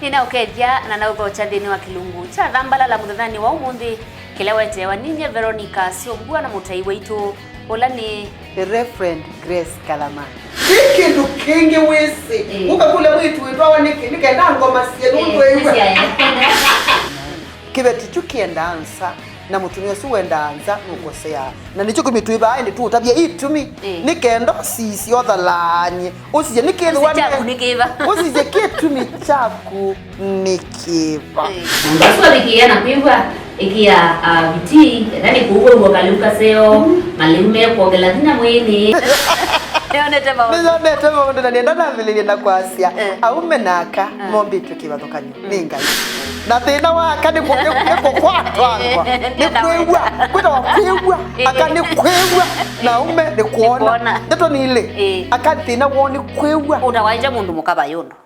Ina ukeja na nauko chandini wa kilungu cha dhambala la muthani wa umundi kila wete wa ninye Veronica Siombua na mutai wetu olani Reverend Grace Kalama kindu kingi wese ukakule mwitu witwa nikaenda ngoma cia nundu iwe kibeti chukienda ansa na mutumia su wenda anza ngukosea na nicho kumitwiba ende tu tabia itumi nikendo sisi othalanye usije nikendo wane usije kitumi chaku nikiva ndaswa likia na kwimba ikia biti ndani kuuwe ukaluka seo malume kuongela dina mwini Nionete maundu na nienda na vile na kwasia aume naka mombi tukivathukanyo ninga na thina waka ni kwatwangwa ni kwigwa kwita wakwigwa akani kwigwa na ume ni kuona ndeto ni ile akani thina woni kwigwa utawaija mundu mukaba yondo